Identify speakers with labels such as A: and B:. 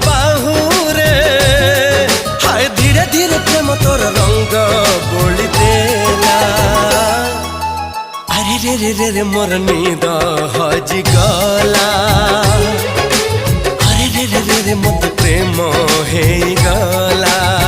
A: बाहुरे हाय धीरे धीरे प्रेम तोर रंग बोली देला। अरे रे रे रे रे मोर नींद हजी गला। अरे रे रे रे रे मत प्रेम हे गला।